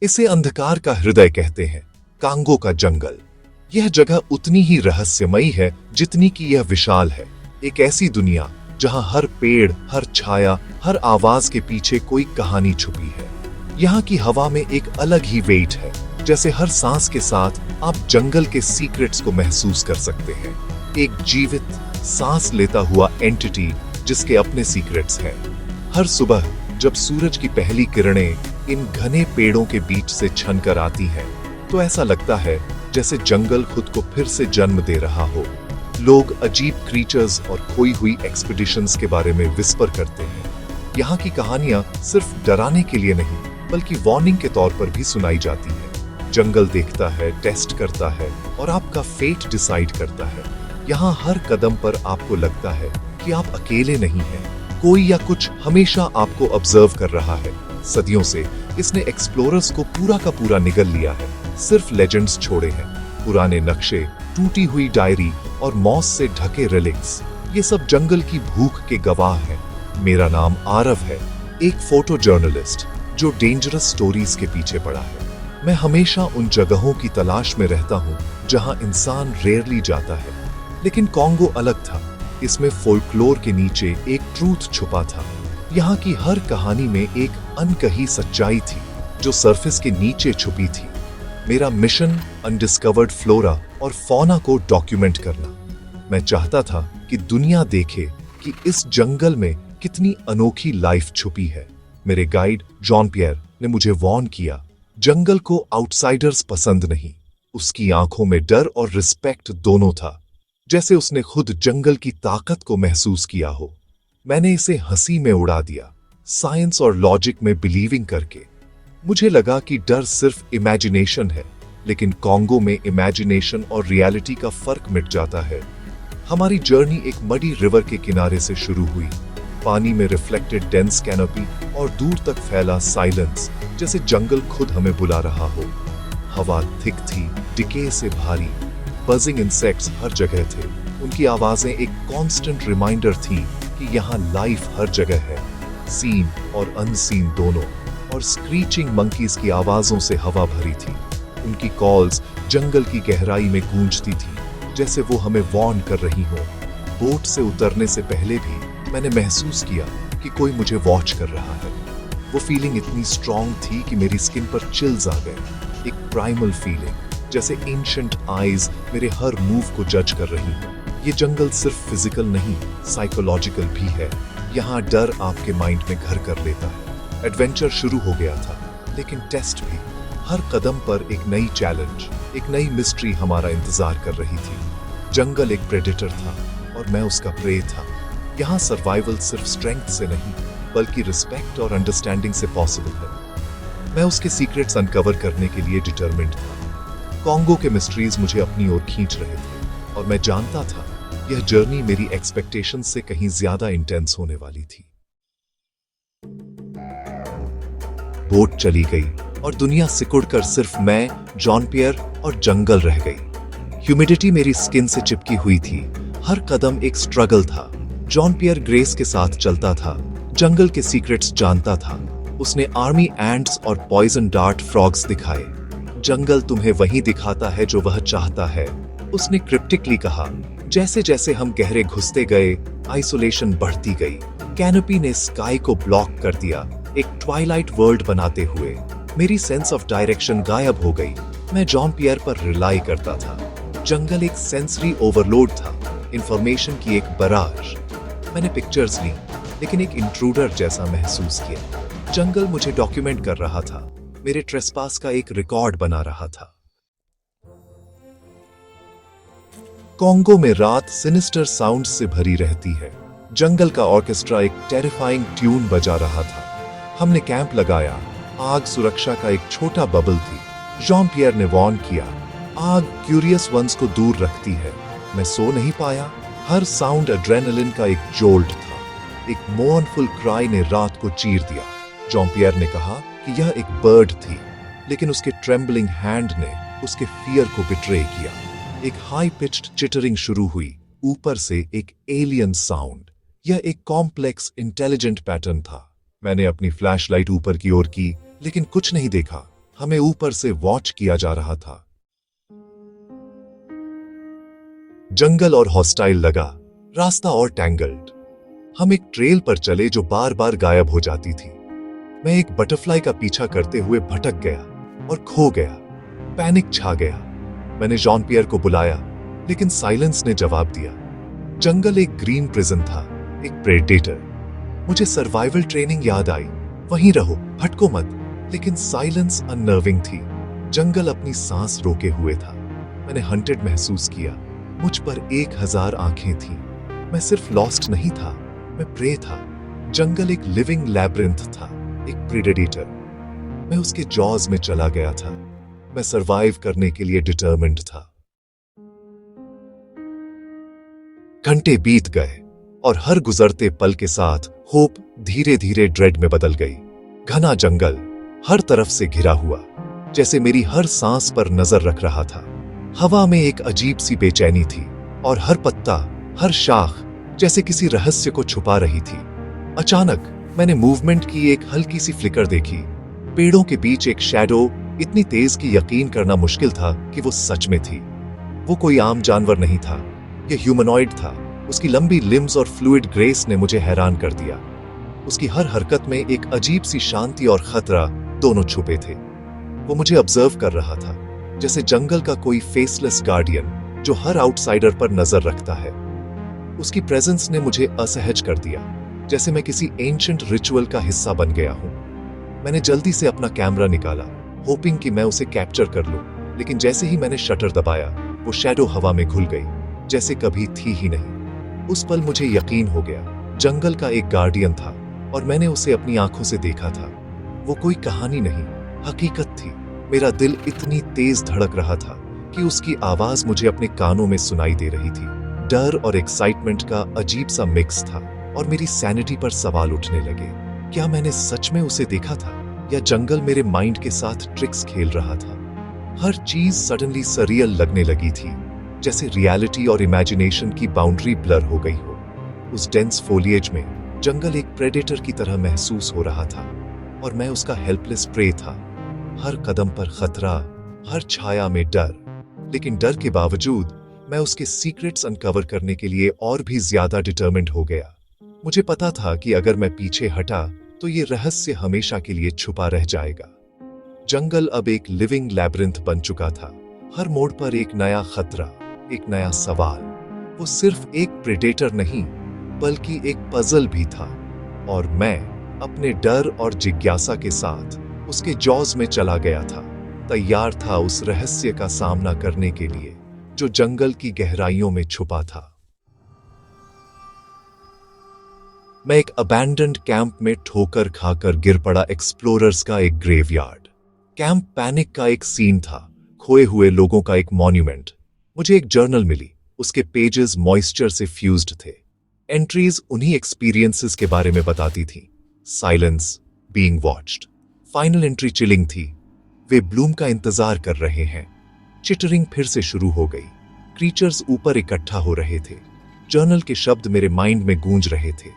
इसे अंधकार का हृदय कहते हैं, कांगो का जंगल। यह जगह उतनी ही रहस्यमयी है जितनी कि यह विशाल है। एक ऐसी दुनिया जहां हर पेड़, हर छाया, हर आवाज के पीछे कोई कहानी छुपी है। यहाँ की हवा में एक अलग ही वेट है, जैसे हर सांस के साथ आप जंगल के सीक्रेट्स को महसूस कर सकते हैं। एक जीवित, सांस लेता हुआ एंटिटी जिसके अपने सीक्रेट्स हैं। हर सुबह जब सूरज की पहली किरणें इन घने पेड़ों के बीच से छनकर आती हैं, तो ऐसा लगता है जैसे जंगल खुद को फिर से जन्म दे रहा हो। लोग अजीब क्रीचर्स और खोई हुई एक्सपीडिशंस के बारे में विस्पर करते हैं। यहाँ की कहानियां सिर्फ डराने के लिए नहीं, बल्कि वार्निंग के तौर पर भी सुनाई जाती है। जंगल देखता है, टेस्ट करता है और आपका फेट डिसाइड करता है। यहाँ हर कदम पर आपको लगता है कि आप अकेले नहीं हैं, कोई या कुछ हमेशा आपको ऑब्जर्व कर रहा है। सदियों से इसने एक्सप्लोरर्स को पूरा का पूरा निगल लिया है। सिर्फ लेजेंड्स छोड़े हैं, पुराने नक्शे, टूटी हुई डायरी और मॉस से ढके रिलिक्स, ये सब जंगल की भूख के गवाह हैं। मेरा नाम आरव है, एक फोटो जर्नलिस्ट जो डेंजरस स्टोरीज के पीछे पड़ा है। मैं हमेशा उन जगहों की तलाश में रहता हूँ जहाँ इंसान रेयरली जाता है। लेकिन कांगो अलग था। इसमें फोल्कलोर के नीचे एक ट्रूथ छुपा था। यहाँ की हर कहानी में एक अनकही सच्चाई थी जो सरफेस के नीचे छुपी थी। मेरा मिशन अनडिस्कवर्ड फ्लोरा और फौना को डॉक्यूमेंट करना। मैं चाहता था कि दुनिया देखे कि इस जंगल में कितनी अनोखी लाइफ छुपी है। मेरे गाइड जॉन पियर ने मुझे वार्न किया, जंगल को आउटसाइडर्स पसंद नहीं। उसकी आंखों में डर और रिस्पेक्ट दोनों था, जैसे उसने खुद जंगल की ताकत को महसूस किया हो। मैंने इसे हंसी में उड़ा दिया, साइंस और लॉजिक में बिलीविंग करके। मुझे लगा कि डर सिर्फ इमेजिनेशन है, लेकिन कांगो में इमेजिनेशन और रियलिटी का फर्क मिट जाता है। हमारी जर्नी एक मडी रिवर के किनारे से शुरू हुई। पानी में रिफ्लेक्टेड डेंस कैनोपी और दूर तक फैला साइलेंस, जैसे जंगल खुद हमें बुला रहा हो। हवा थिक थी, डिके से भारी। बजिंग इंसेक्ट्स हर जगह थे। उनकी आवाजें एक कांस्टेंट रिमाइंडर थी कि यहाँ लाइफ हर जगह है, सीन और अनसीन दोनों। और स्क्रीचिंग मंकीज की आवाजों से हवा भरी थी। उनकी कॉल्स जंगल की गहराई में गूंजती थी, जैसे वो हमें वार्न कर रही हो। बोट से उतरने से पहले भी मैंने महसूस किया कि कोई मुझे वॉच कर रहा है। वो फीलिंग इतनी स्ट्रॉन्ग थी कि मेरी स्किन पर चिल्स आ गए। एक प्राइमल फीलिंग, जैसे एंशिएंट आईज मेरे हर मूव को जज कर रही हैं। ये जंगल सिर्फ फिजिकल नहीं, साइकोलॉजिकल भी है। यहाँ डर आपके माइंड में घर कर लेता है। एडवेंचर शुरू हो गया था, लेकिन टेस्ट भी। हर कदम पर एक नई चैलेंज, एक नई मिस्ट्री हमारा इंतजार कर रही थी। जंगल एक प्रेडेटर था और मैं उसका प्रे था। यहाँ सर्वाइवल सिर्फ स्ट्रेंथ से नहीं, बल्कि रिस्पेक्ट और अंडरस्टैंडिंग से पॉसिबल है। मैं उसके सीक्रेट्स अनकवर करने के लिए डिटरमिन्ड था। कांगो के मिस्ट्रीज मुझे अपनी ओर खींच रहे थे और मैं जानता था यह जर्नी मेरी एक्सपेक्टेशंस से कहीं ज्यादा इंटेंस होने वाली थी। बोट चली गई और दुनिया सिकुड़कर सिर्फ मैं, जॉन पियर और जंगल रह गई। ह्यूमिडिटी मेरी स्किन से चिपकी हुई थी। हर कदम एक स्ट्रगल था। जॉन पियर ग्रेस के साथ चलता था, जंगल के सीक्रेट्स जानता था। उसने आर्मी एंट्स और पॉइजन डार्ट फ्रॉग्स दिखाए। जंगल तुम्हें वही दिखाता है जो वह चाहता है, उसने क्रिप्टिकली कहा। जैसे जैसे हम गहरे घुसते गए, आइसोलेशन बढ़ती गई। कैनोपी ने स्काई को ब्लॉक कर दिया, एक ट्वाइलाइट वर्ल्ड बनाते हुए। मेरी सेंस ऑफ डायरेक्शन गायब हो गई। मैं जॉन पियर पर रिलाई करता था। जंगल एक सेंसरी ओवरलोड था, इंफॉर्मेशन की एक बराज। मैंने पिक्चर्स ली, लेकिन एक इंट्रूडर जैसा महसूस किया। जंगल मुझे डॉक्यूमेंट कर रहा था, मेरे ट्रेसपास का एक रिकॉर्ड बना रहा था। कांगो में रात सिनिस्टर साउंड से भरी रहती है। जंगल का ऑर्केस्ट्रा एक टेरिफाइंग ट्यून बजा रहा था। हमने कैंप लगाया। आग सुरक्षा का एक छोटा बबल थी। जॉन पियर ने वार्न किया, आग क्यूरियस वंस को दूर रखती है। मैं सो नहीं पाया। हर साउंड एड्रेनलिन का एक जोल्ट था। एक मोर्नफुल क्राई ने रात को चीर दिया। जॉन पियर ने कहा कि यह एक बर्ड थी, लेकिन उसके ट्रेम्बलिंग हैंड ने उसके फियर को बिट्रे किया। एक हाई पिच्ड चिटरिंग शुरू हुई, ऊपर से एक एलियन साउंड। यह एक कॉम्प्लेक्स इंटेलिजेंट पैटर्न था। मैंने अपनी फ्लैशलाइट ऊपर की ओर की, लेकिन कुछ नहीं देखा। हमें ऊपर से वॉच किया जा रहा था। जंगल और हॉस्टाइल लगा, रास्ता और टैंगल्ड। हम एक ट्रेल पर चले जो बार बार गायब हो जाती थी। मैं एक बटरफ्लाई का पीछा करते हुए भटक गया और खो गया। पैनिक छा गया। मैंने जॉन पियर को बुलाया, लेकिन साइलेंस ने जवाब दिया। जंगल एक ग्रीन प्रिजन था, एक प्रेडेटर। मुझे सर्वाइवल ट्रेनिंग याद आई, वहीं रहो, भटको मत। लेकिन साइलेंस अननर्विंग थी। जंगल अपनी सांस रोके हुए था। मैंने हंटेड महसूस किया। मुझ पर 1000 आंखें थीं। मैं सिर्फ लॉस्ट नहीं था, मैं प्रे था। जंगल एक लिविंग लैब्रिंथ था, एक प्रेडेटर। मैं उसके जॉज में चला गया था। मैं सरवाइव करने के लिए डिटरमिन्ड था। घंटे बीत गए और हर गुजरते पल के साथ होप धीरे धीरे ड्रेड में बदल गई। घना जंगल हर तरफ से घिरा हुआ, जैसे मेरी हर सांस पर नजर रख रहा था। हवा में एक अजीब सी बेचैनी थी और हर पत्ता, हर शाख जैसे किसी रहस्य को छुपा रही थी। अचानक मैंने मूवमेंट की एक हल्की सी फ्लिकर देखी। पेड़ों के बीच एक शैडो इतनी तेज कि यकीन करना मुश्किल था कि वो सच में थी। वो कोई आम जानवर नहीं था, यह ह्यूमनॉइड था। उसकी लंबी लिम्स और फ्लूइड ग्रेस ने मुझे हैरान कर दिया। उसकी हर हरकत में एक अजीब सी शांति और खतरा दोनों छुपे थे। वो मुझे ऑब्जर्व कर रहा था, जैसे जंगल का कोई फेसलेस गार्डियन जो हर आउटसाइडर पर नजर रखता है। उसकी प्रेजेंस ने मुझे असहज कर दिया, जैसे मैं किसी एंशिएंट रिचुअल का हिस्सा बन गया हूं। मैंने जल्दी से अपना कैमरा निकाला, होपिंग कि मैं उसे कैप्चर कर लूं, लेकिन जैसे ही मैंने शटर दबाया, वो शैडो हवा में घुल गई, जैसे कभी थी ही नहीं। उस पल मुझे यकीन हो गया, जंगल का एक गार्डियन था और मैंने उसे अपनी आंखों से देखा था। वो कोई कहानी नहीं, हकीकत थी। मेरा दिल इतनी तेज धड़क रहा था कि उसकी आवाज मुझे अपने कानों में सुनाई दे रही थी। डर और एक्साइटमेंट का अजीब सा मिक्स था और मेरी सैनिटी पर सवाल उठने लगे। क्या मैंने सच में उसे देखा था या जंगल मेरे माइंड के साथ ट्रिक्स खेल रहा था? हर चीज सडनली सरियल लगने लगी थी, जैसे रियलिटी और इमेजिनेशन की बाउंड्री ब्लर हो गई हो। उस डेंस फोलिएज में जंगल एक प्रेडेटर की तरह महसूस हो रहा था और मैं उसका हेल्पलेस प्रे था। हर कदम पर खतरा, हर छाया में डर। लेकिन डर के बावजूद मैं उसके सीक्रेट्स अनकवर करने के लिए और भी ज्यादा डिटरमिन्ड हो गया। मुझे पता था कि अगर मैं पीछे हटा तो ये रहस्य हमेशा के लिए छुपा रह जाएगा। जंगल अब एक लिविंग लैब्रिंथ बन चुका था। हर मोड़ पर एक नया खतरा, एक नया सवाल। वो सिर्फ एक प्रेडेटर नहीं, बल्कि एक पजल भी था और मैं अपने डर और जिज्ञासा के साथ उसके जॉज में चला गया था, तैयार था उस रहस्य का सामना करने के लिए जो जंगल की गहराइयों में छुपा था। मैं एक अबैंडन्ड कैंप में ठोकर खाकर गिर पड़ा एक्सप्लोरर्स का एक ग्रेवयार्ड। कैंप पैनिक का एक सीन था, खोए हुए लोगों का एक मॉन्यूमेंट। मुझे एक जर्नल मिली, उसके पेजेस मॉइस्चर से फ्यूज्ड थे। एंट्रीज उन्हीं एक्सपीरियंसेस के बारे में बताती थी। Silence, being watched. Final entry chilling थी। वे ब्लूम का इंतजार कर रहे हैं। चिटरिंग फिर से शुरू हो गई। क्रीचर्स ऊपर इकट्ठा हो रहे थे। जर्नल के शब्द मेरे माइंड में गूंज रहे थे।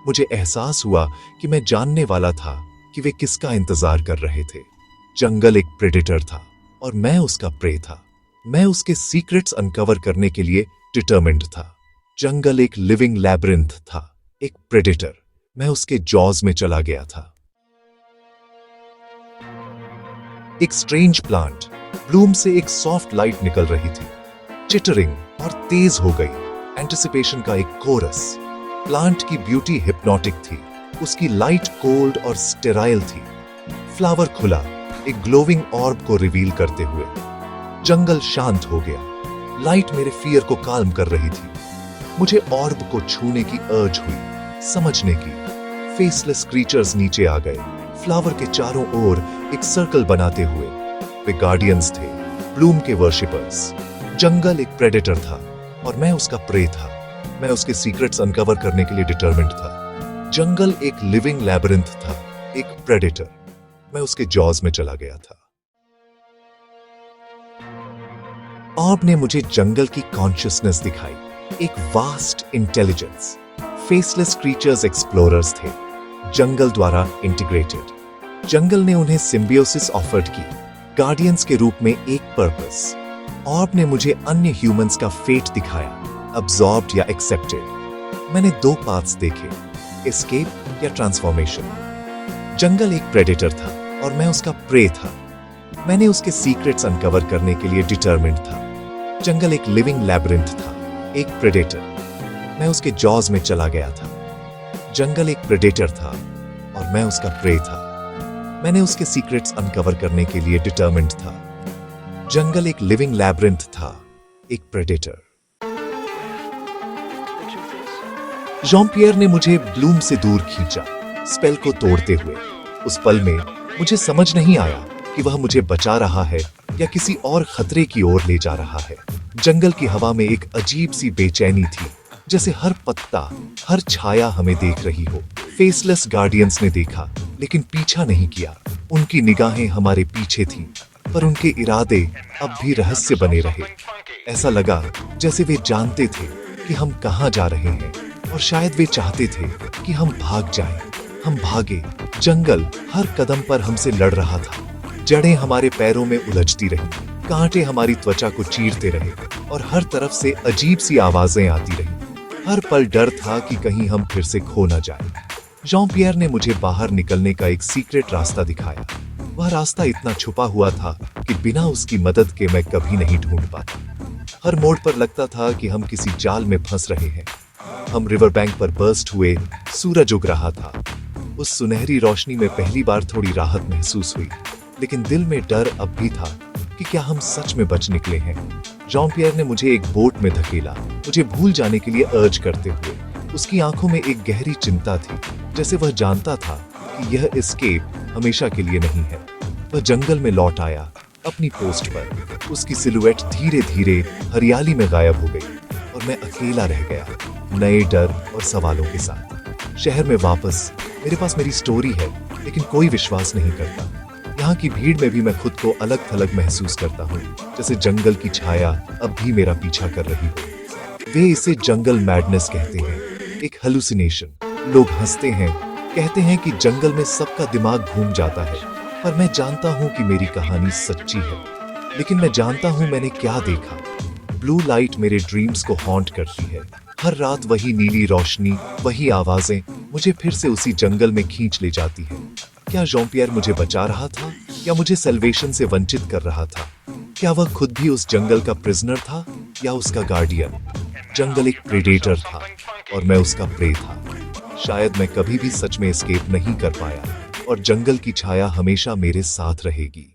मुझे एहसास हुआ कि मैं जानने वाला था कि वे किसका इंतजार कर रहे थे। जंगल एक प्रेडेटर था और मैं उसका प्रे था। मैं उसके सीक्रेट्स अनकवर करने के लिए डिटरमिन्ड था। जंगल एक लिविंग लैब्रिंथ था, एक प्रेडेटर। मैं उसके जॉज में चला गया था। एक स्ट्रेंज प्लांट, ब्लूम से एक सॉफ्ट लाइट निकल रही थी। चिटरिंग और तेज हो गई। एंटिसिपेशन का एक कोरस। प्लांट की ब्यूटी हिप्नोटिक थी। उसकी लाइट कोल्ड और स्टेराइल थी। फ्लावर खुला, एक ग्लोविंग ऑर्ब को रिवील करते हुए। जंगल शांत हो गया। लाइट मेरे फियर को काल्म कर रही थी। मुझे ऑर्ब को छूने की अर्ज हुई, समझने की। फेसलेस क्रीचर्स नीचे आ गए, फ्लावर के चारों ओर एक सर्कल बनाते हुए। वे गार्डियंस थे, ब्लूम के वर्शिपर्स। जंगल एक प्रेडेटर था और मैं उसका प्रे था। मैं उसके सीक्रेट्स अनकवर करने के लिए डिटरमिन्ड था। जंगल एक लिविंग लैबिरिंथ था, एक प्रेडेटर। मैं उसके जॉज में चला गया था। ऑर्ब ने मुझे जंगल की कॉन्शियसनेस दिखाई, एक vast intelligence. Faceless creatures explorers थे, जंगल द्वारा इंटीग्रेटेड। जंगल ने उन्हें सिम्बियोसिस ऑफर्ड की, गार्डियंस के रूप में एक पर्पस। ऑर्ब ने मुझे अन्य ह्यूमंस का फेट दिखाया, अब्सॉर्ब्ड या एक्सेप्टेड। मैंने दो पाथ्स देखे, एस्केप या ट्रांसफॉर्मेशन। जंगल एक प्रेडेटर था और मैं उसका प्रे था। मैंने उसके सीक्रेट्स अनकवर करने के लिए डिटरमिन्ड था। जंगल एक लिविंग लैबिरिंथ था, एक प्रेडेटर। मैं उसके जॉज में चला गया था। जंगल एक प्रेडेटर था और मैं उसका प्रे था। मैंने उसके सीक्रेट्स अनकवर करने के लिए डिटरमिन्ड था। जंगल एक लिविंग लैबिरिंथ था, एक प्रेडेटर। जॉन पियर ने मुझे ब्लूम से दूर खींचा, स्पेल को तोड़ते हुए। उस पल में मुझे समझ नहीं आया कि वह मुझे बचा रहा है या किसी और खतरे की ओर ले जा रहा है। जंगल की हवा में एक अजीब सी बेचैनी थी, जैसे हर पत्ता, हर छाया हमें देख रही हो। फेसलेस गार्डियंस ने देखा लेकिन पीछा नहीं किया। उनकी निगाहें हमारे पीछे थीं, पर उनके इरादे अब भी रहस्य बने रहे। ऐसा लगा जैसे वे जानते थे कि हम कहाँ जा रहे हैं और शायद वे चाहते थे कि हम भाग जाएं। हम भागे। जंगल हर कदम पर हमसे लड़ रहा था। जड़ें हमारे पैरों में उलझती रहीं, कांटे हमारी त्वचा को चीरते रहे और हर तरफ से अजीब सी आवाजें आती रहीं। हर पल डर था कि कहीं हम फिर से खो न जाएं। जॉन पियर ने मुझे बाहर निकलने का एक सीक्रेट रास्ता दिखाया। वह रास्ता इतना छुपा हुआ था कि बिना उसकी मदद के मैं कभी नहीं ढूंढ पाता। हर मोड़ पर लगता था कि हम किसी जाल में फंस रहे हैं। हम रिवर बैंक पर बर्स्ट हुए, सूरज उग रहा था। उस सुनहरी रोशनी में पहली बार थोड़ी राहत महसूस हुई, लेकिन दिल में डर अब भी था कि क्या हम सच में बच निकले हैं। जॉन पियर ने मुझे एक बोट में धकेला, मुझे भूल जाने के लिए अर्ज करते हुए। उसकी आंखों में एक गहरी चिंता थी, जैसे वह जानता था कि यह एस्केप हमेशा के लिए नहीं है। वह जंगल में लौट आया, अपनी पोस्ट पर। उसकी सिलुएट धीरे धीरे हरियाली में गायब हो गई और मैं अकेला रह गया, नए डर और सवालों के साथ। शहर में वापस मेरे पास मेरी स्टोरी है, लेकिन कोई विश्वास नहीं करता। यहाँ की भीड़ में भी मैं खुद को अलग थलग महसूस करता हूँ, जैसे जंगल की छाया अब भी मेरा पीछा कर रही हो। वे इसे जंगल मैडनेस कहते हैं, एक हेलुसिनेशन। लोग हंसते हैं, कहते हैं कि जंगल में सबका दिमाग घूम जाता है, पर मैं जानता हूँ कि मेरी कहानी सच्ची है। लेकिन मैं जानता हूँ मैंने क्या देखा। ब्लू लाइट मेरे ड्रीम्स को हॉन्ट करती है। हर रात वही नीली रोशनी, वही आवाजें मुझे फिर से उसी जंगल में खींच ले जाती है। क्या जॉन पियर मुझे बचा रहा था या मुझे सल्वेशन से वंचित कर रहा था? क्या वह खुद भी उस जंगल का प्रिजनर था या उसका गार्डियन? जंगल एक प्रेडेटर था और मैं उसका प्रे था। शायद मैं कभी भी सच में एस्केप नहीं कर पाया और जंगल की छाया हमेशा मेरे साथ रहेगी।